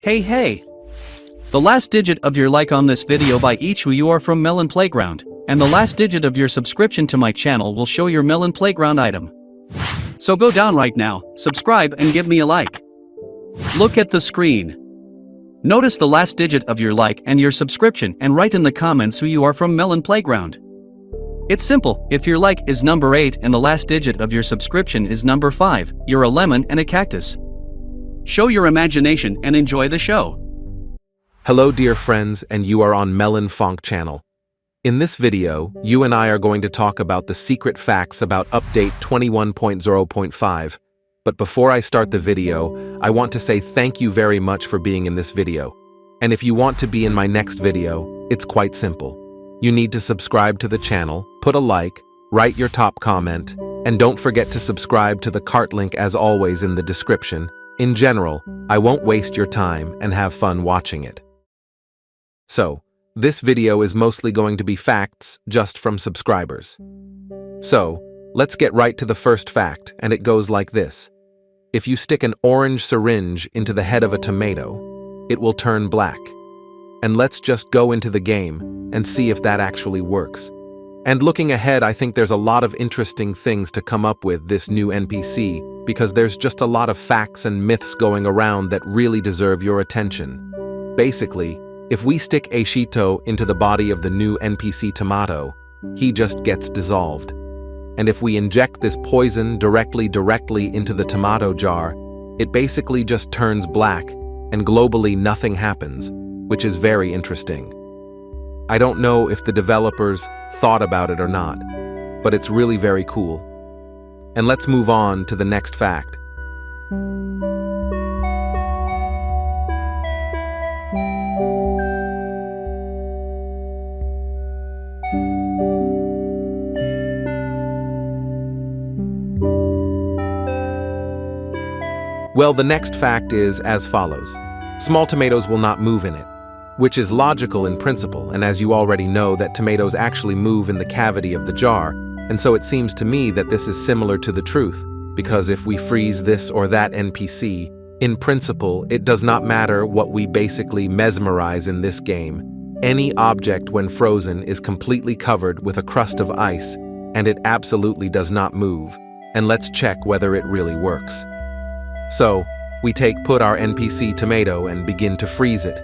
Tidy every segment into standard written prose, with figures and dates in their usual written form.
Hey! The last digit of your like on this video by each who you are from Melon Playground, and the last digit of your subscription to my channel will show your Melon Playground item. So go down right now, subscribe and give me a like. Look at the screen. Notice the last digit of your like and your subscription and write in the comments who you are from Melon Playground. It's simple, if your like is number 8 and the last digit of your subscription is number 5, you're a lemon and a cactus. Show your imagination and enjoy the show. Hello dear friends, and you are on Melonfonk channel. In this video, you and I are going to talk about the secret facts about update 21.0.5. But before I start the video, I want to say thank you very much for being in this video. And if you want to be in my next video, it's quite simple. You need to subscribe to the channel, put a like, write your top comment, and don't forget to subscribe to the cart link as always in the description. In general, I won't waste your time and have fun watching it. So, this video is mostly going to be facts just from subscribers. So, let's get right to the first fact, and it goes like this. If you stick an orange syringe into the head of a tomato, it will turn black. And let's just go into the game and see if that actually works. And looking ahead, I think there's a lot of interesting things to come up with this new NPC, because there's just a lot of facts and myths going around that really deserve your attention. Basically, if we stick Ashito into the body of the new NPC tomato, he just gets dissolved. And if we inject this poison directly into the tomato jar, it basically just turns black, and globally nothing happens, which is very interesting. I don't know if the developers thought about it or not, but it's really very cool. And let's move on to the next fact. Well, the next fact is as follows. Small tomatoes will not move in it, which is logical in principle, and as you already know that tomatoes actually move in the cavity of the jar, and so it seems to me that this is similar to the truth, because if we freeze this or that NPC, in principle, it does not matter what we basically mesmerize in this game. Any object when frozen is completely covered with a crust of ice, and it absolutely does not move, and let's check whether it really works. So, we put our NPC tomato and begin to freeze it.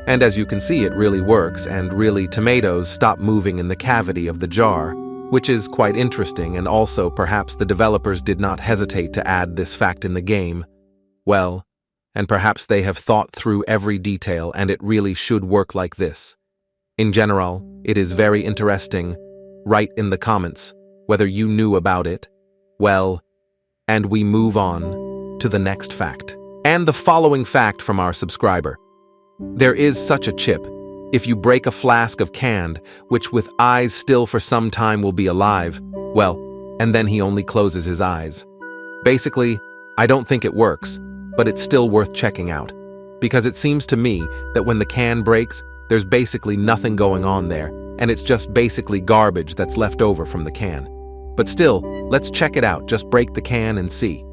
And as you can see, it really works, and really tomatoes stop moving in the cavity of the jar, which is quite interesting, and also perhaps the developers did not hesitate to add this fact in the game. Well, and perhaps they have thought through every detail and it really should work like this. In general, it is very interesting. Write in the comments whether you knew about it. Well, and we move on to the next fact. And the following fact from our subscriber. There is such a chip. If you break a flask of canned, which with eyes still for some time will be alive, well, and then he only closes his eyes. Basically, I don't think it works, but it's still worth checking out. Because it seems to me that when the can breaks, there's basically nothing going on there, and it's just basically garbage that's left over from the can. But still, let's check it out, just break the can and see.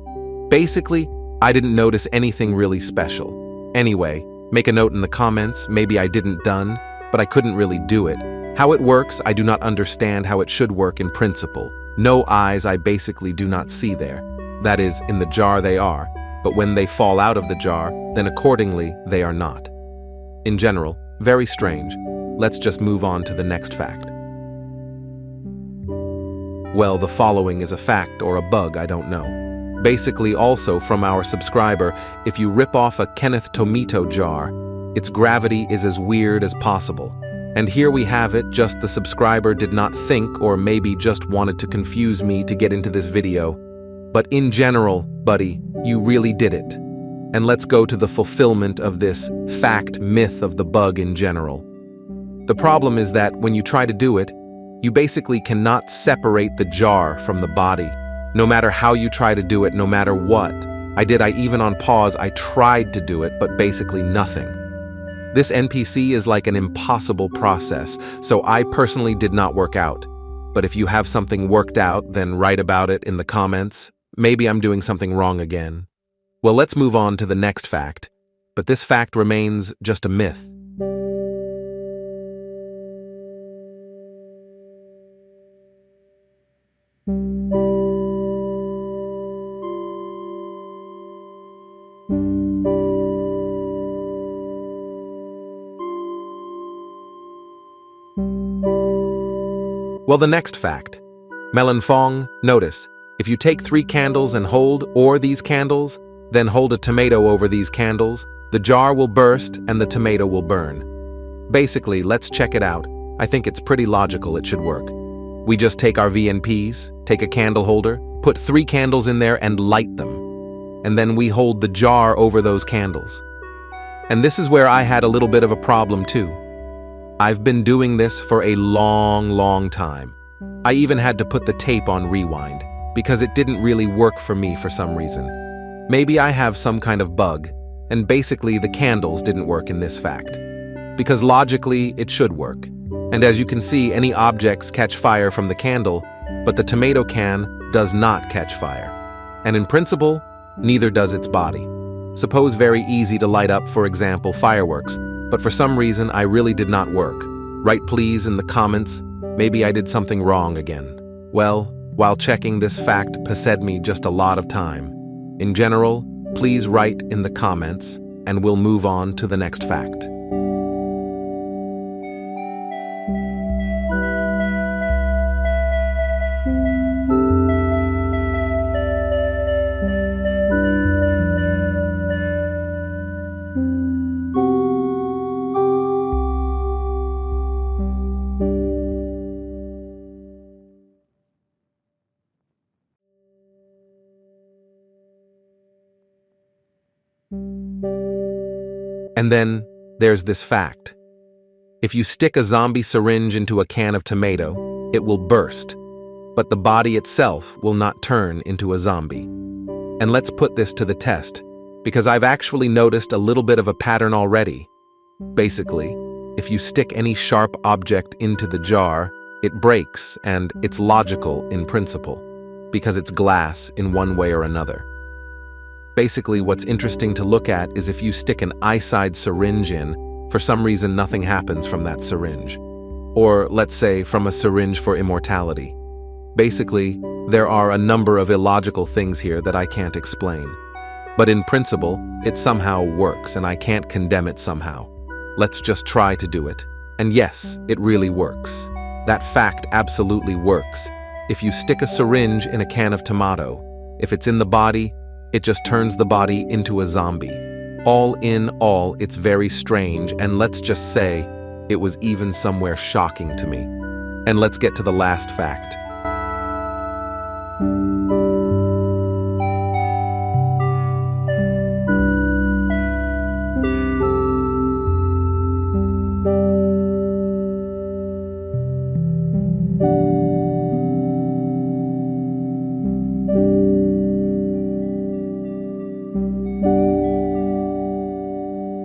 Basically, I didn't notice anything really special. Anyway, make a note in the comments, maybe I didn't done, but I couldn't really do it. How it works, I do not understand how it should work in principle. No eyes I basically do not see there. That is, in the jar they are, but when they fall out of the jar, then accordingly they are not. In general, very strange. Let's just move on to the next fact. Well, the following is a fact or a bug, I don't know. Basically also from our subscriber, if you rip off a Kenneth tomato jar, its gravity is as weird as possible. And here we have it, just the subscriber did not think or maybe just wanted to confuse me to get into this video. But in general, buddy, you really did it. And let's go to the fulfillment of this fact myth of the bug in general. The problem is that when you try to do it, you basically cannot separate the jar from the body. No matter how you try to do it, no matter what. I even on pause, I tried to do it, but basically nothing. This NPC is like an impossible process, so I personally did not work out. But if you have something worked out, then write about it in the comments. Maybe I'm doing something wrong again. Well, let's move on to the next fact. but this fact remains just a myth. Well, the next fact. Melonfonk, notice, if you take 3 candles and hold or these candles, then hold a tomato over these candles, the jar will burst and the tomato will burn. Basically, let's check it out. I think it's pretty logical it should work. We just take our VNPs, take a candle holder, put 3 candles in there and light them. And then we hold the jar over those candles. And this is where I had a little bit of a problem too. I've been doing this for a long time. I even had to put the tape on rewind because it didn't really work for me for some reason. Maybe I have some kind of bug, and basically the candles didn't work in this fact. Because logically, it should work. And as you can see, any objects catch fire from the candle, but the tomato can does not catch fire. And in principle, neither does its body. Suppose very easy to light up, for example, fireworks, but for some reason I really did not work. Write please in the comments, maybe I did something wrong again. Well, while checking this fact possessed me just a lot of time. In general, please write in the comments, and we'll move on to the next fact. And then there's this fact. If you stick a zombie syringe into a can of tomato, it will burst, but the body itself will not turn into a zombie. And let's put this to the test, because I've actually noticed a little bit of a pattern already. Basically, if you stick any sharp object into the jar, it breaks, and it's logical in principle, because it's glass in one way or another. Basically, what's interesting to look at is if you stick an eye-side syringe in, for some reason nothing happens from that syringe. Or, let's say, from a syringe for immortality. Basically, there are a number of illogical things here that I can't explain. But in principle, it somehow works, and I can't condemn it somehow. Let's just try to do it. And yes, it really works. That fact absolutely works. If you stick a syringe in a can of tomato, if it's in the body, it just turns the body into a zombie. All in all, it's very strange, and let's just say, it was even somewhere shocking to me. And let's get to the last fact.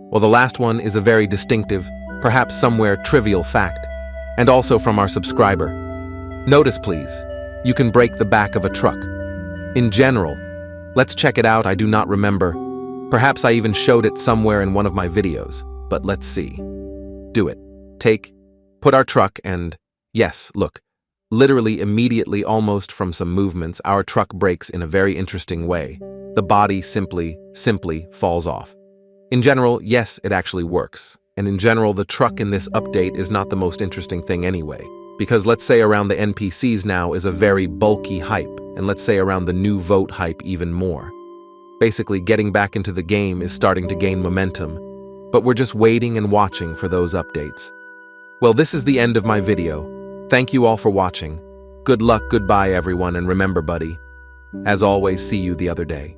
Well, the last one is a very distinctive, perhaps somewhere trivial fact, and also from our subscriber. Notice, please, you can break the back of a truck. In general, let's check it out, I do not remember. Perhaps I even showed it somewhere in one of my videos, but let's see. Do it. Put our truck and, yes, look, literally immediately almost from some movements, our truck breaks in a very interesting way. The body simply falls off. In general, yes, it actually works. And in general, the truck in this update is not the most interesting thing anyway. Because let's say around the NPCs now is a very bulky hype, and let's say around the new vote hype even more. Basically, getting back into the game is starting to gain momentum, but we're just waiting and watching for those updates. Well, this is the end of my video. Thank you all for watching. Good luck, goodbye everyone, and remember, buddy, as always, see you the other day.